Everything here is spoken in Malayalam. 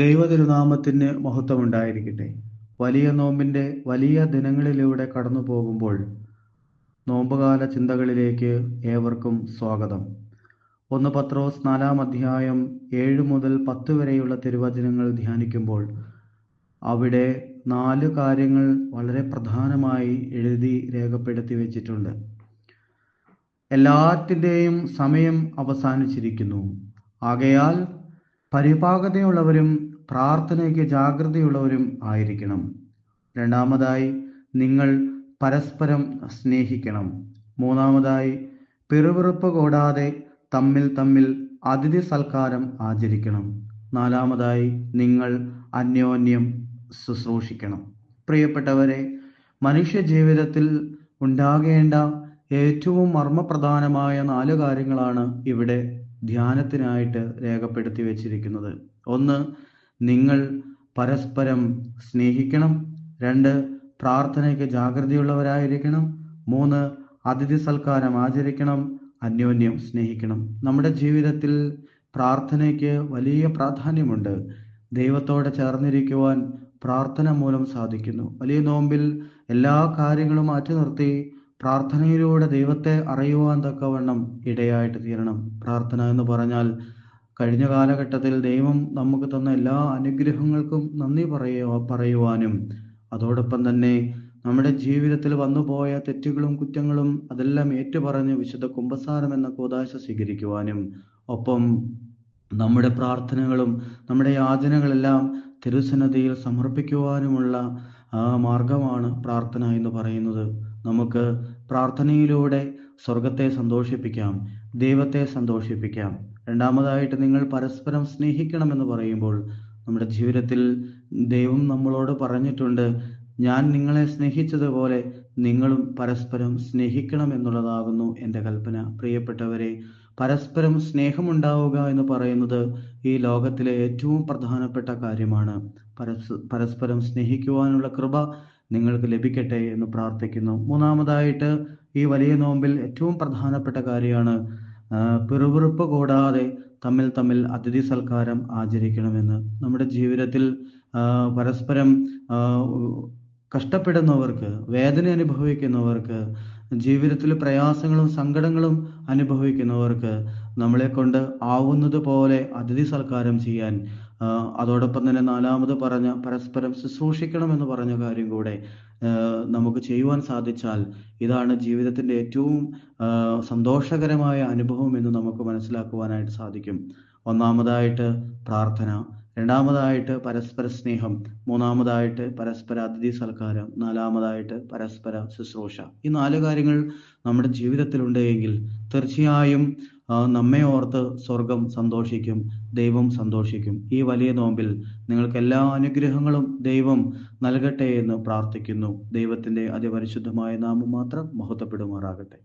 ദൈവതിരുനാമത്തിന് മഹത്വമുണ്ടായിരിക്കട്ടെ. വലിയ നോമ്പിൻ്റെ വലിയ ദിനങ്ങളിലൂടെ കടന്നു പോകുമ്പോൾ നോമ്പുകാല ചിന്തകളിലേക്ക് ഏവർക്കും സ്വാഗതം. 1 പത്രോസ് 4 അധ്യായം 7 മുതൽ 10 വരെയുള്ള തിരുവചനങ്ങൾ ധ്യാനിക്കുമ്പോൾ അവിടെ 4 കാര്യങ്ങൾ വളരെ പ്രധാനമായി എഴുതി രേഖപ്പെടുത്തി വെച്ചിട്ടുണ്ട്. എല്ലാറ്റിൻ്റെയും സമയം അവസാനിച്ചിരിക്കുന്നു. ആകയാൽ പരിപാകതയുള്ളവരും പ്രാർത്ഥനയ്ക്ക് ജാഗ്രതയുള്ളവരും ആയിരിക്കണം. രണ്ടാമതായി, നിങ്ങൾ പരസ്പരം സ്നേഹിക്കണം. മൂന്നാമതായി, പിറുപിറുപ്പ് കൂടാതെ തമ്മിൽ അതിഥി സൽക്കാരം ആചരിക്കണം. നാലാമതായി, നിങ്ങൾ അന്യോന്യം ശുശ്രൂഷിക്കണം. പ്രിയപ്പെട്ടവരെ, മനുഷ്യ ജീവിതത്തിൽ ഉണ്ടാകേണ്ട ഏറ്റവും മർമ്മപ്രധാനമായ 4 കാര്യങ്ങളാണ് ഇവിടെ ധ്യാനത്തിനായിട്ട് രേഖപ്പെടുത്തി വച്ചിരിക്കുന്നത്. 1, നിങ്ങൾ പരസ്പരം സ്നേഹിക്കണം. 2, പ്രാർത്ഥനയ്ക്ക് ജാഗ്രതയുള്ളവരായിരിക്കണം. 3, അതിഥി സൽക്കാരം ആചരിക്കണം. അന്യോന്യം സ്നേഹിക്കണം. നമ്മുടെ ജീവിതത്തിൽ പ്രാർത്ഥനയ്ക്ക് വലിയ പ്രാധാന്യമുണ്ട്. ദൈവത്തോടെ ചേർന്നിരിക്കുവാൻ പ്രാർത്ഥന മൂലം സാധിക്കുന്നു. വലിയ നോമ്പിൽ എല്ലാ കാര്യങ്ങളും മാറ്റി നിർത്തി പ്രാർത്ഥനയിലൂടെ ദൈവത്തെ അറിയുവാൻ തക്കവണ്ണം ഇടയായിട്ട് തീരണം. പ്രാർത്ഥന എന്ന് പറഞ്ഞാൽ കഴിഞ്ഞ കാലഘട്ടത്തിൽ ദൈവം നമുക്ക് തന്ന എല്ലാ അനുഗ്രഹങ്ങൾക്കും നന്ദി പറയുവാനും അതോടൊപ്പം തന്നെ നമ്മുടെ ജീവിതത്തിൽ വന്നുപോയ തെറ്റുകളും കുറ്റങ്ങളും അതെല്ലാം ഏറ്റുപറഞ്ഞ് വിശുദ്ധ കുമ്പസാരം എന്ന കൂദാശ സ്വീകരിക്കുവാനും ഒപ്പം നമ്മുടെ പ്രാർത്ഥനകളും നമ്മുടെ യാചനകളെല്ലാം തിരുസന്നിധിയിൽ സമർപ്പിക്കുവാനുമുള്ള മാർഗമാണ് പ്രാർത്ഥന എന്ന് പറയുന്നത്. നമുക്ക് പ്രാർത്ഥനയിലൂടെ സ്വർഗത്തെ സന്തോഷിപ്പിക്കാം, ദൈവത്തെ സന്തോഷിപ്പിക്കാം. രണ്ടാമതായിട്ട്, നിങ്ങൾ പരസ്പരം സ്നേഹിക്കണമെന്ന് പറയുമ്പോൾ നമ്മുടെ ജീവിതത്തിൽ ദൈവം നമ്മളോട് പറഞ്ഞിട്ടുണ്ട്, ഞാൻ നിങ്ങളെ സ്നേഹിച്ചതുപോലെ നിങ്ങളും പരസ്പരം സ്നേഹിക്കണം എന്നുള്ളതാകുന്നു എൻ്റെ കൽപ്പന. പ്രിയപ്പെട്ടവരെ, പരസ്പരം സ്നേഹമുണ്ടാവുക എന്ന് പറയുന്നത് ഈ ലോകത്തിലെ ഏറ്റവും പ്രധാനപ്പെട്ട കാര്യമാണ്. പരസ്പരം സ്നേഹിക്കുവാനുള്ള കൃപ നിങ്ങൾക്ക് ലഭിക്കട്ടെ എന്ന് പ്രാർത്ഥിക്കുന്നു. മൂന്നാമതായിട്ട്, ഈ വലിയ നോമ്പിൽ ഏറ്റവും പ്രധാനപ്പെട്ട കാര്യമാണ് പിറുപിറുപ്പ് കൂടാതെ തമ്മിൽ അതിഥി സൽക്കാരം ആചരിക്കണമെന്ന്. നമ്മുടെ ജീവിതത്തിൽ പരസ്പരം കഷ്ടപ്പെടുന്നവർക്ക്, വേദന അനുഭവിക്കുന്നവർക്ക്, ജീവിതത്തിൽ പ്രയാസങ്ങളും സങ്കടങ്ങളും അനുഭവിക്കുന്നവർക്ക് നമ്മളെ കൊണ്ട് ആവുന്നത് പോലെ അതിഥി സൽക്കാരം ചെയ്യാൻ, അതോടൊപ്പം തന്നെ നാലാമത് പറഞ്ഞ പരസ്പരം ശുശ്രൂഷിക്കണമെന്ന് പറഞ്ഞ കാര്യം കൂടെ നമുക്ക് ചെയ്യുവാൻ സാധിച്ചാൽ ഇതാണ് ജീവിതത്തിൻ്റെ ഏറ്റവും സന്തോഷകരമായ അനുഭവം എന്ന് നമുക്ക് മനസ്സിലാക്കുവാനായിട്ട് സാധിക്കും. ഒന്നാമതായിട്ട് പ്രാർത്ഥന, രണ്ടാമതായിട്ട് പരസ്പര സ്നേഹം, മൂന്നാമതായിട്ട് പരസ്പര അതിഥി സൽക്കാരം, നാലാമതായിട്ട് പരസ്പര ശുശ്രൂഷ. ഈ 4 കാര്യങ്ങൾ നമ്മുടെ ജീവിതത്തിലുണ്ട് എങ്കിൽ തീർച്ചയായും നമ്മെ ഓർത്ത് സ്വർഗം സന്തോഷിക്കും, ദൈവം സന്തോഷിക്കും. ഈ വലിയ നോമ്പിൽ നിങ്ങൾക്ക് എല്ലാ അനുഗ്രഹങ്ങളും ദൈവം നൽകട്ടെ എന്ന് പ്രാർത്ഥിക്കുന്നു. ദൈവത്തിൻ്റെ അതിപരിശുദ്ധമായ നാമം മാത്രം മഹത്വപ്പെടുമാറാകട്ടെ.